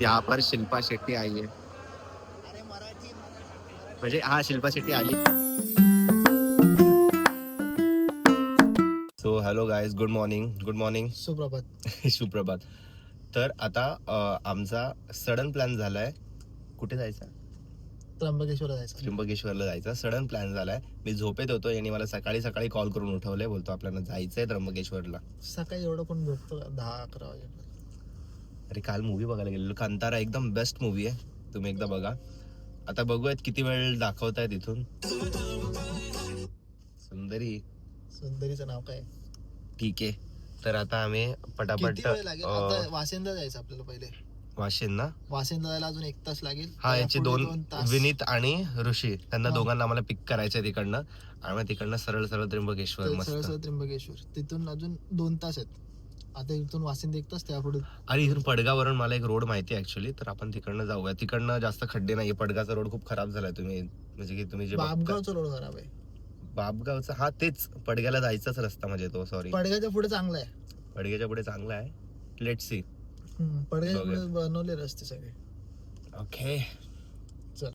यहाँ पर शिल्पा शेट्टी आई है. म्हणजे हा शिल्पा शेट्टी आली. So hello guys, good morning. सुप्रभात. सुप्रभात. तर आता आमचा सडन प्लॅन झालाय. कुठे जायचा? त्र्यंबकेश्वरला जायचा सडन प्लॅन झालाय. मी झोपेत होतो, यांनी मला सकाळी कॉल करून उठवलंय. बोलतो आपल्याला जायचंय त्र्यंबकेश्वरला. सकाळी एवढं कोण झोपतो? 10-11 वाजे. अरे काल मूवी बघायला गेलेलो. कांतारा एकदम बेस्ट मूवी आहे, तुम्ही एकदा बघा. आता बघूयात किती वेळ दाखवतायत इथून. सुंदरीचं नाव काय? ठीक आहे. तर आता आम्ही पटापट वासेंदा जायचं आपल्याला पहिले. वासेंदा जायला अजून 1 तास लागेल. हा, याचे 2 विनीत आणि ऋषी, त्यांना दोघांना आम्हाला पिक करायचंय तिकडनं. आणि तिकडनं सरळ त्र्यंबकेश्वर. त्र्यंबकेश्वर तिथून अजून 2 तास आहेत. आता इथून वासिंद 1 तास, त्यापुढे. आणि इथून पडगावरून मला एक रोड माहिती आहे ऍक्च्युअली, तर आपण तिकडनं जाऊया. तिकडनं जास्त खड्डे नाहीये. पडगावचा रोड खूप खराब झालाय. म्हणजे की तुम्ही जे बाबगावचा रोड खराब आहे. बाबगावचा, हा तेच पडग्याला जायचाच रस्ता म्हणजे तो. सॉरी, पडग्याच्या पुढे चांगला आहे. पडग्याच्या पुढे चांगला आहे. Let's see. पडग्याच्या पुढे बनवले रस्ते सगळे. ओके, चल.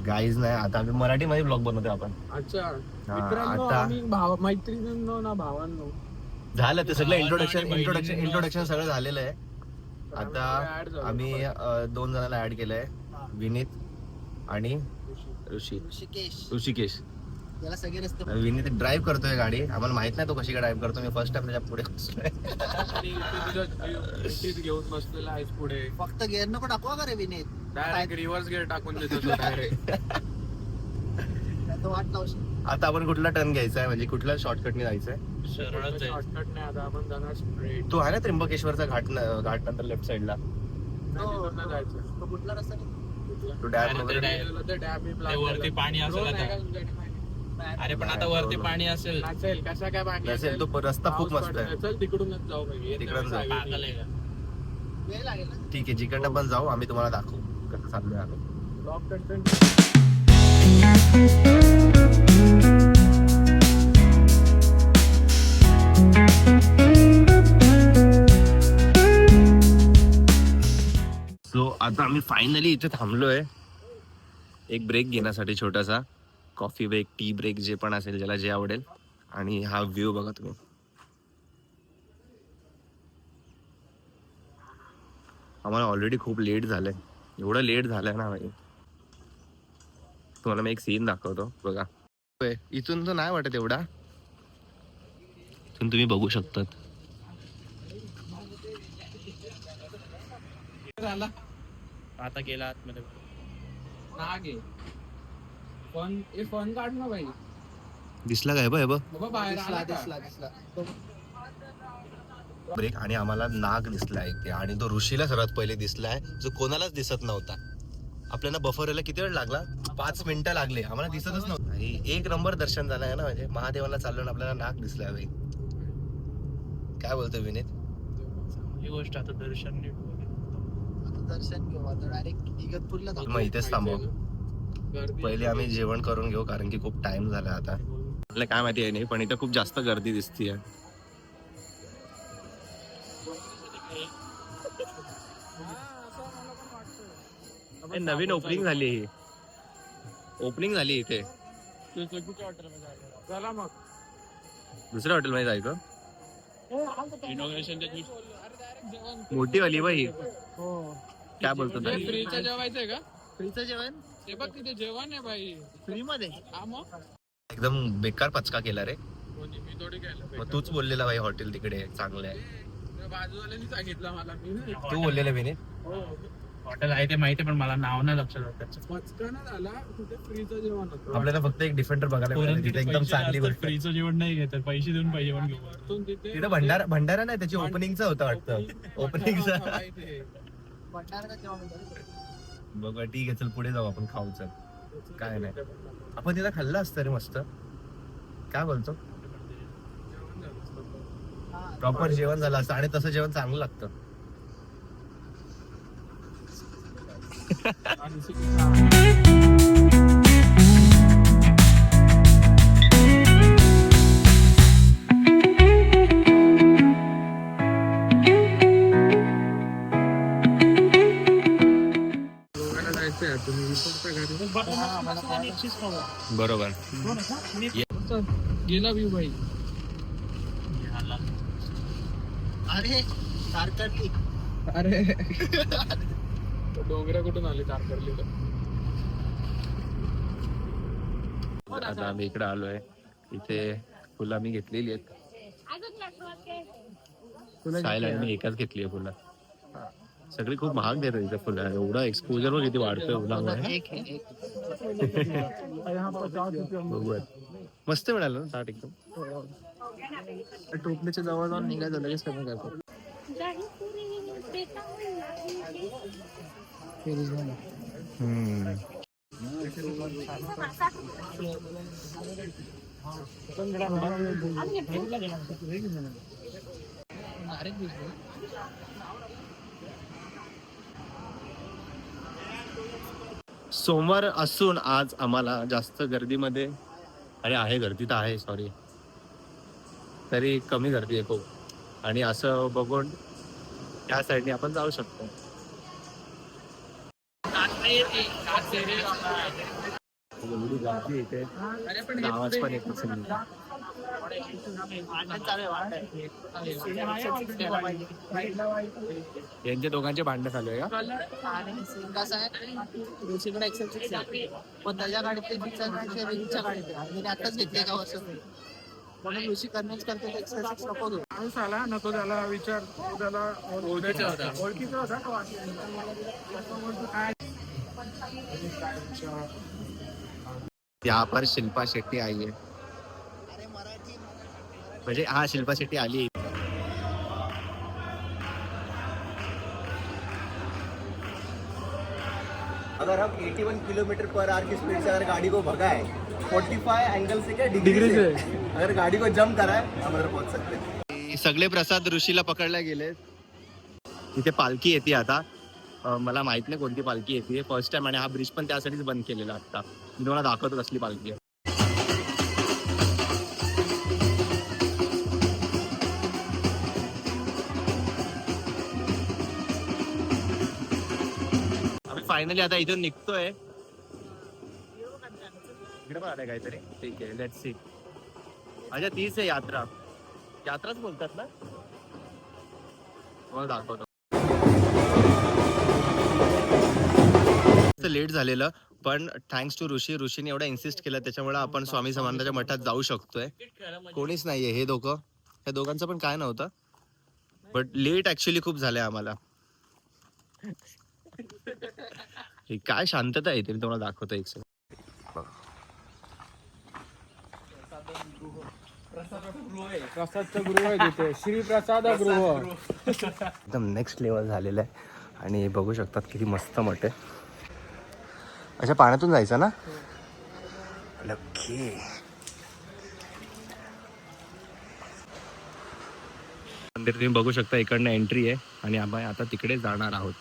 गाईज नाही, आता आम्ही मराठीमध्ये ब्लॉग बनवतोय आपण. अच्छा मित्रांनो, आम्ही मैत्रिणींनो ना भावांनो, झालं ते सगळं. इंट्रोडक्शन सगळं झालेलं आहे. आता आम्ही 2 जणांना ऍड केलंय, विनीत आणि ऋषिकेश. याला सगळे रस्ते. विनीत ड्राईव्ह करतोय गाडी. आम्हाला माहित नाही तो कशी ड्राईव्ह करतो. मी फर्स्ट टाइम त्याच्या पुढे बसलोय. घेऊन बसलेला आहे पुढे. फक्त गेअर नको टाकवा का रे विनीत? डायरेक्ट रिव्हर्स गेअर टाकून देतो तो डायरेक्ट. वाट लावशील. आता आपण कुठला टर्न घ्यायचा आहे, म्हणजे कुठल्या शॉर्टकटने जायचंय? शॉर्टकट नाही, आता आपण जाणार स्ट्रेट. तो आहे ना त्र्यंबकेश्वरचा घाट नंतर लेफ्ट साइडला. जायचं. तो कुठला रस्ता? तो डॅम वरती पाणी असेल आता. अरे पण आता वरती पाणी असेल. कसा काय पाणी असेल? तो रस्ता खूप मस्त आहे. चल तिकडूनच जाऊ पाहिजे. तिकडून जाऊ. पागल आहे का? वेळ लागेल ना. ठीक आहे, जिकडनं पण जाऊ. आम्ही तुम्हाला दाखवू कसं चाललोय आम्ही. Blog content. सो आता आम्ही फायनली इथे थांबलोय एक ब्रेक घेण्यासाठी, छोटासा कॉफी ब्रेक, टी ब्रेक, जे पण असेल, ज्याला जे आवडेल. आणि हा व्ह्यू बघा तुम्ही. आम्हाला ऑलरेडी खूप लेट झालंय. एवढं लेट झालंय ना भाई. तुम्हाला मी एक सीन दाखवतो बघा. इथून तर नाही वाटत एवढा. इथून तुम्ही बघू शकतात. आता गेला आतमध्ये. फोन काढ ना भाई. दिसला काय बघ दिसला. ब्रेक. आणि आम्हाला नाग दिसलाय इथे. आणि तो ऋषीला सर्वात पहिले दिसलाय, जो कोणालाच दिसत नव्हता. आपल्याला बफरला किती वेळ लागला? 5 मिनिटं लागले. आम्हाला दिसतच नव्हतं. आणि 1 नंबर दर्शन झालंय ना. म्हणजे महादेवाला चाललो ना, आपल्याला नाग दिसलाय भाई. काय बोलतो विनीत? ही गोष्ट आता दर्शन घेऊ. आता डायरेक्ट इगतपूरला जाऊ. मग इथेच थांबू. पहिले आम्ही जेवण करून घेऊ, कारण की खूप टाइम झाला आता. आपल्याला काय माहिती आहे नाही, पण इथं खूप जास्त गर्दी दिसतीये. नवीन ओपनिंग झाली. ही ओपनिंग झाली इथे. चला मग दुसऱ्या हॉटेलमध्ये जायचं. मोठी वाली बाई. काय बोलतो? फ्रीचं जेवायचंय का? फ्रीचं जेवण ते बघ, तिथे जेवण आहे भाई, फ्री मध्ये. एकदम बेकार पचका केला रे. मग तूच बोललेला भाई हॉटेल तिकडे चांगलं आहे. बाजूवाल्यानी सांगितलं मला. तू बोललेला विनीत. हॉटेल आहे ते माहिती, पण मला नाव नाही लक्षात त्याचं. पचकाना झाला. तिथे फ्रीचं जेवण होतं. आपल्याला फक्त एक डिफेंडर बघायला मिळालं तिथे. एकदम चांगली गोष्ट. फ्रीचं जेवण नाही घेतात, पैसे देऊन जेवण घेऊ. तिथे भंडारा नाही, त्याची ओपनिंगचा होता वाटतं. ओपनिंगचा बघा. ठीक आहे, चल पुढे जाऊ आपण. खाऊ चल. काय नाही, आपण तिला खाल्लं असतं रे मस्त. काय बोलतो? प्रॉपर जेवण झालं असतं. आणि तसं जेवण चांगलं लागतं. बरोबर. गेला व्ह्यू भाई. अरे तारकर्ली. अरे डोंगरा कुठून आले तारकर्लीला. आता आम्ही इकडे आलोय. इथे फुलं आम्ही घेतलेली आहेत. साहिल आणि मी एकच घेतली आहे फुलं. सगळी खूप महाग देतात इथे फुलं. एवढा एक्सपोजर वर किती वाढतोय फुलामुळे. मस्त मिळालं ना 60 एकदम. टोपलीच्या जवळ जाऊन निघायचं लगेच कमी करतो. सोमवार असून आज आम्हाला जास्त गर्दीमध्ये, अरे आहे गर्दी तर आहे, सॉरी, तरी कमी गर्दी आहे खूप. आणि असं बघून त्या साईडने आपण जाऊ शकतो. एवढी गर्दी इथे, आवाज पण येत नसेल. यांच्या दोघांचे भांडण चालू आहे का? कसं आहे ऋषीकडे एक्सेप्ट पण त्याच्या गाडीत ऋषीच्या गाडीत मी आताच घेतले का वर्ष म्हणून ऋषी कन्व्हिन्स करते एक्सेप्ट नको घेऊ. माणूस आला नको त्याला विचार, त्याला ओळखीचा होता. यहाँ पर शिल्पा शेट्टी आई है. म्हणजे हा शिल्पा शेट्टी आली. अगर हम 81 किलोमीटर पर आवर की स्पीड से अगर गाड़ी को भगाए 45 एंगल से क्या डिग्री से अगर गाड़ी को जंप कराए हम उधर पहुंच सकते हैं. सगळे प्रसाद ऋषीला पकडला गेले. इथे पालखी येते आता. मला माहित नाही कोणती पालखी येते, फर्स्ट टाइम. आणि हा ब्रिज पण त्यासाठीच बंद केलेला आता. मी तुम्हाला दाखवतो कसली पालखी आहे. आम्ही फायनली आता इथून निघतोय. इकडे पण आलंय काहीतरी. ठीक आहे, लेट्स सी. अच्छा तीच आहे यात्रा. यात्राच बोलतात ना. मला दाखवतो. लेट झालेलं, पण थँक्स टू ऋषीने एवढा इन्सिस्ट केलं, त्याच्यामुळे आपण स्वामी समर्थाच्या मठात जाऊ शकतोय. कोणीच नाहीये. हे ह्या दोघांचं पण काय नव्हतं, बट लेट ऍक्च्युली खूप झालंय आम्हाला. ही काय शांतता आहे ते मी तुम्हाला दाखवतो एक सेकंड. प्रसादचं गृह आहे तिथे, श्री प्रसाद गृह. एकदम नेक्स्ट लेवल झालेलं आहे. आणि बघू शकतात किती मस्त मठ आहे. अच्छा पाण्यातून जायचं ना. ओके. मंदिर तुम्ही बघू शकता, इकडनं एंट्री आहे आणि आपण आता तिकडे जाणार आहोत.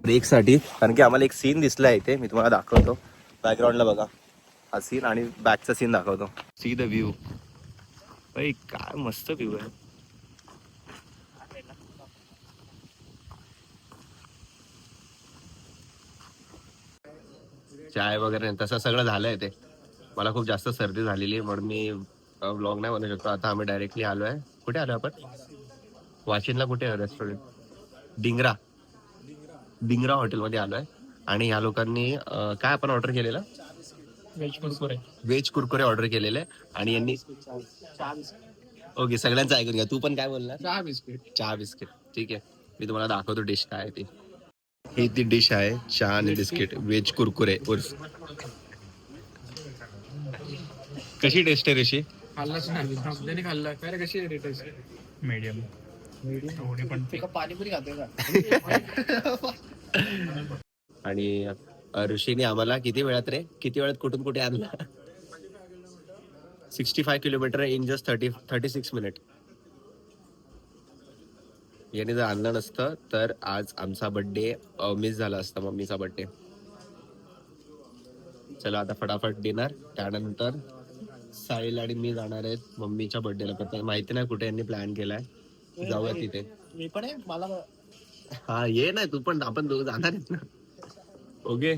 ब्रेक साठी, कारण की आम्हाला एक सीन दिसला इथे, मी तुम्हाला दाखवतो. बॅकग्राऊंडला बघा हा सीन, आणि बॅकचा सीन दाखवतो. See the view. भाई काय मस्त व्ह्यू आहे. चाय वगैरे तसं सगळं झालंय ते. मला खूप जास्त सर्दी झालेली आहे म्हणून मी व्लॉग नाही बनवू शकतो. आता आम्ही डायरेक्टली आलोय. कुठे आलो आपण? वाशिनला. कुठे आहे रेस्टॉरंट? डिंगरा हॉटेलमध्ये आलोय. आणि ह्या लोकांनी काय आपण ऑर्डर केलेलं? व्हेज कुरकुरे ऑर्डर केलेले. आणि यांनी ओके, सगळ्यांचं ऐकून घ्या. तू पण काय बोलला? चहा बिस्किट. ठीक आहे, मी तुम्हाला दाखवतो डिश काय आहे ती. ही ती डिश आहे, चहा आणि बिस्किट, व्हेज कुरकुरे. कशी टेस्ट आहे ऋषी? खाल्लाच नाही, खाल्ला. काय रे, कशी आहे टेस्ट? मीडियम. पण पाणीपुरी खाते का? आणि ऋषीने आम्हाला किती वेळात कुठून कुठे आणला? 65 किलोमीटर इन जस्ट 36 मिनिट. याने जर आणलं नसतं तर आज आमचा बर्थडे मिस झाला असता, मम्मीचा बर्थडे. चला आता फटाफट डिनर. त्यानंतर साहिल आणि मी जाणार आहेत मम्मीच्या बर्थडेला. पण माहिती नाही कुठे यांनी प्लॅन केलाय. जाऊया तिथे. मी पण आहे मला हा ये ना तू पण, आपण दोघं जाणार आहेत ना. ओके.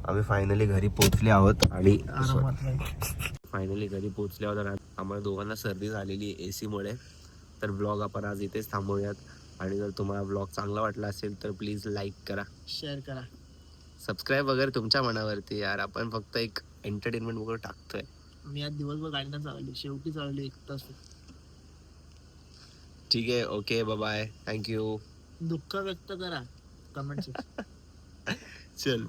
आम्ही फायनली घरी पोहोचले आहोत आणि फायनली घरी पोहोचले आहोत आणि आम्हाला दोघांना सर्दी झालेली आहे AC मुळे. तर ब्लॉग आपण आज इथेच थांबवूयात. आणि जर तुम्हाला ब्लॉग चांगला वाटला असेल तर प्लीज लाईक करा, शेअर करा, सबस्क्राईब वगैरे तुमच्या मनावरती यार. आपण फक्त एक एंटरटेनमेंट वगैरे टाकतोय. मी आज दिवसभर गाडी चालवली, शेवटी चालवली 1 तास. ठीक आहे. Okay bye. थँक्यू. दुःख व्यक्त करा कमेंट चल.